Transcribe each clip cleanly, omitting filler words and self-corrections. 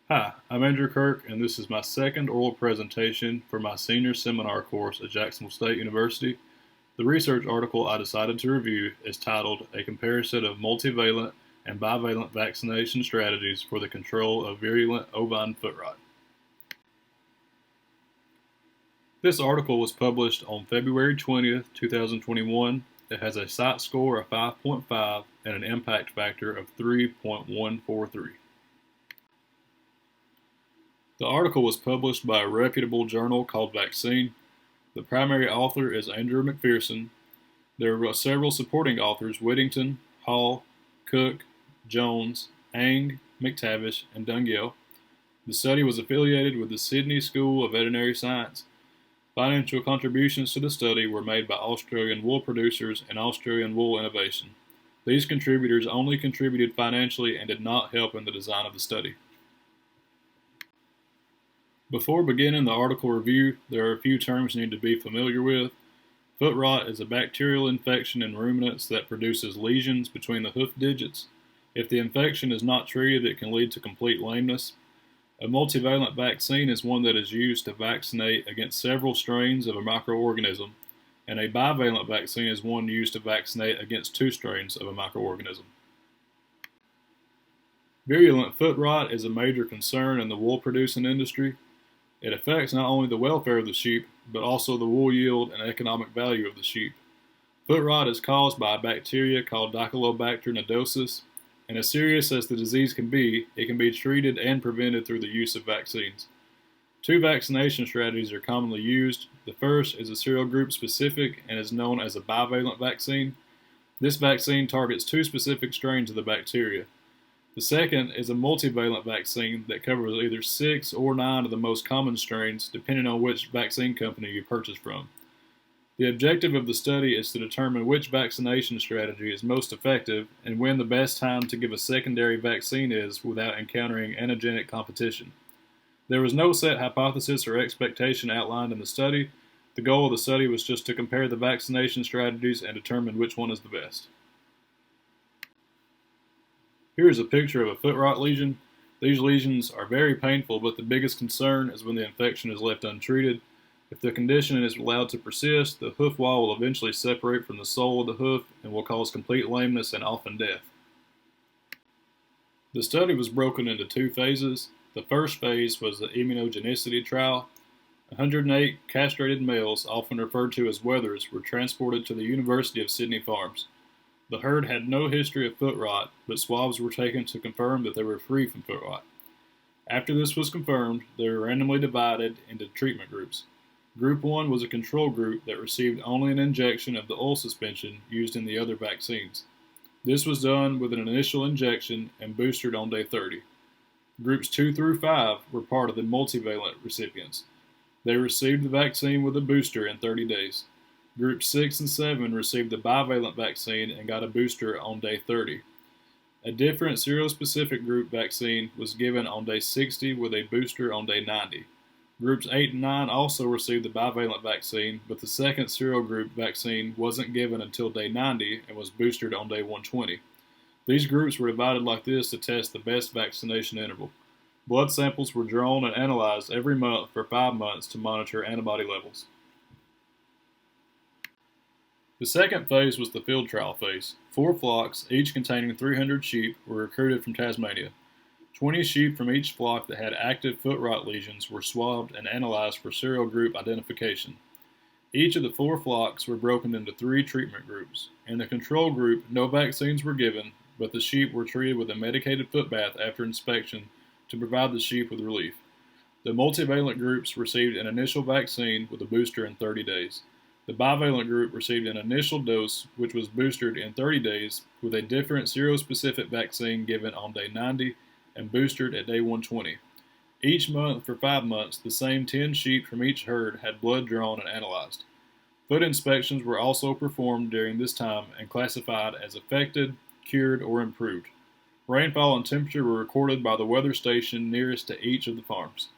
Hi, I'm Andrew Kirk, and this is my second oral presentation for my senior seminar course at Jacksonville State University. The research article I decided to review is titled A Comparison of Multivalent and Bivalent Vaccination Strategies for the Control of Virulent Ovine Footrot. This article was published on February 20th, 2021. It has a CITE score of 5.5 and an impact factor of 3.143. The article was published by a reputable journal called Vaccine. The primary author is Andrew McPherson. There were several supporting authors: Whittington, Hall, Cook, Jones, Ang, McTavish, and Dungiel. The study was affiliated with the Sydney School of Veterinary Science. Financial contributions to the study were made by Australian wool producers and Australian Wool Innovation. These contributors only contributed financially and did not help in the design of the study. Before beginning the article review, there are a few terms you need to be familiar with. Foot rot is a bacterial infection in ruminants that produces lesions between the hoof digits. If the infection is not treated, it can lead to complete lameness. A multivalent vaccine is one that is used to vaccinate against several strains of a microorganism, and a bivalent vaccine is one used to vaccinate against two strains of a microorganism. Virulent foot rot is a major concern in the wool producing industry. It affects not only the welfare of the sheep, but also the wool yield and economic value of the sheep. Foot rot is caused by a bacteria called Diclobacter nodosus, and as serious as the disease can be, it can be treated and prevented through the use of vaccines. Two vaccination strategies are commonly used. The first is a serogroup specific and is known as a bivalent vaccine. This vaccine targets two specific strains of the bacteria. The second is a multivalent vaccine that covers either 6 or 9 of the most common strains, depending on which vaccine company you purchase from. The objective of the study is to determine which vaccination strategy is most effective and when the best time to give a secondary vaccine is without encountering antigenic competition. There was no set hypothesis or expectation outlined in the study. The goal of the study was just to compare the vaccination strategies and determine which one is the best. Here is a picture of a foot rot lesion. These lesions are very painful, but the biggest concern is when the infection is left untreated. If the condition is allowed to persist, the hoof wall will eventually separate from the sole of the hoof and will cause complete lameness and often death. The study was broken into two phases. The first phase was the immunogenicity trial. 108 castrated males, often referred to as wethers, were transported to the University of Sydney Farms. The herd had no history of foot rot, but swabs were taken to confirm that they were free from foot rot. After this was confirmed, they were randomly divided into treatment groups. Group 1 was a control group that received only an injection of the oil suspension used in the other vaccines. This was done with an initial injection and boosted on day 30. Groups 2 through 5 were part of the multivalent recipients. They received the vaccine with a booster in 30 days. Groups 6 and 7 received the bivalent vaccine and got a booster on day 30. A different serospecific group vaccine was given on day 60 with a booster on day 90. Groups 8 and 9 also received the bivalent vaccine, but the second serogroup vaccine wasn't given until day 90 and was boosted on day 120. These groups were divided like this to test the best vaccination interval. Blood samples were drawn and analyzed every month for 5 months to monitor antibody levels. The second phase was the field trial phase. 4 flocks, each containing 300 sheep, were recruited from Tasmania. 20 sheep from each flock that had active foot rot lesions were swabbed and analyzed for serogroup identification. Each of the 4 flocks were broken into 3 treatment groups. In the control group, no vaccines were given, but the sheep were treated with a medicated foot bath after inspection to provide the sheep with relief. The multivalent groups received an initial vaccine with a booster in 30 days. The bivalent group received an initial dose, which was boosted in 30 days, with a different serospecific vaccine given on day 90 and boosted at day 120. Each month for 5 months, the same 10 sheep from each herd had blood drawn and analyzed. Foot inspections were also performed during this time and classified as affected, cured, or improved. Rainfall and temperature were recorded by the weather station nearest to each of the farms.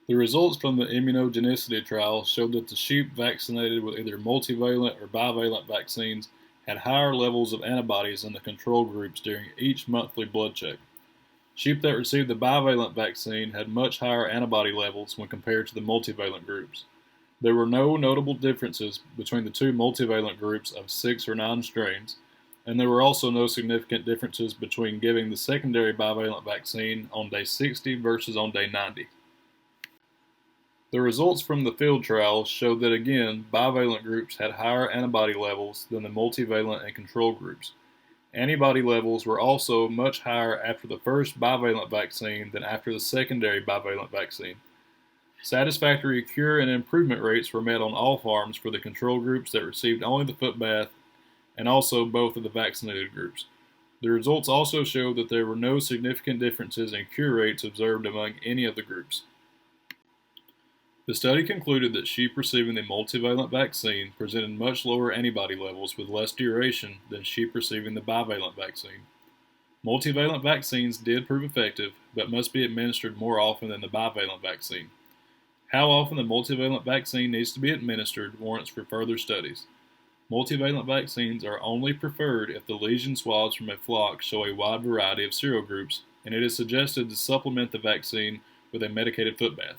The results from the immunogenicity trial showed that the sheep vaccinated with either multivalent or bivalent vaccines had higher levels of antibodies in the control groups during each monthly blood check. Sheep that received the bivalent vaccine had much higher antibody levels when compared to the multivalent groups. There were no notable differences between the two multivalent groups of 6 or 9 strains, and there were also no significant differences between giving the secondary bivalent vaccine on day 60 versus on day 90. The results from the field trials showed that again, bivalent groups had higher antibody levels than the multivalent and control groups. Antibody levels were also much higher after the first bivalent vaccine than after the secondary bivalent vaccine. Satisfactory cure and improvement rates were met on all farms for the control groups that received only the foot bath and also both of the vaccinated groups. The results also showed that there were no significant differences in cure rates observed among any of the groups. The study concluded that sheep receiving the multivalent vaccine presented much lower antibody levels with less duration than sheep receiving the bivalent vaccine. Multivalent vaccines did prove effective, but must be administered more often than the bivalent vaccine. How often the multivalent vaccine needs to be administered warrants for further studies. Multivalent vaccines are only preferred if the lesion swabs from a flock show a wide variety of serogroups, and it is suggested to supplement the vaccine with a medicated foot bath.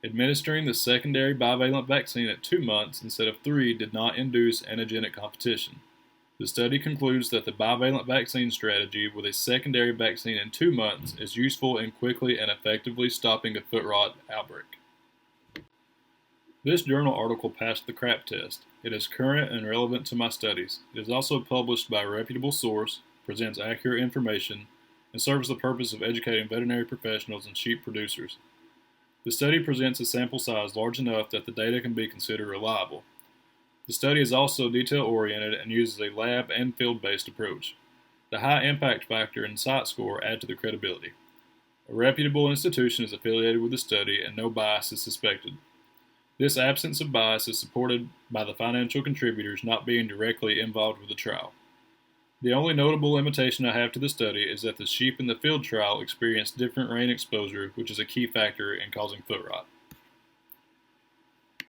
Administering the secondary bivalent vaccine at 2 months instead of 3 did not induce antigenic competition. The study concludes that the bivalent vaccine strategy with a secondary vaccine in 2 months is useful in quickly and effectively stopping a foot rot outbreak. This journal article passed the CRAP test. It is current and relevant to my studies. It is also published by a reputable source, presents accurate information, and serves the purpose of educating veterinary professionals and sheep producers. The study presents a sample size large enough that the data can be considered reliable. The study is also detail-oriented and uses a lab and field-based approach. The high impact factor and site score add to the credibility. A reputable institution is affiliated with the study and no bias is suspected. This absence of bias is supported by the financial contributors not being directly involved with the trial. The only notable limitation I have to the study is that the sheep in the field trial experienced different rain exposure, which is a key factor in causing foot rot.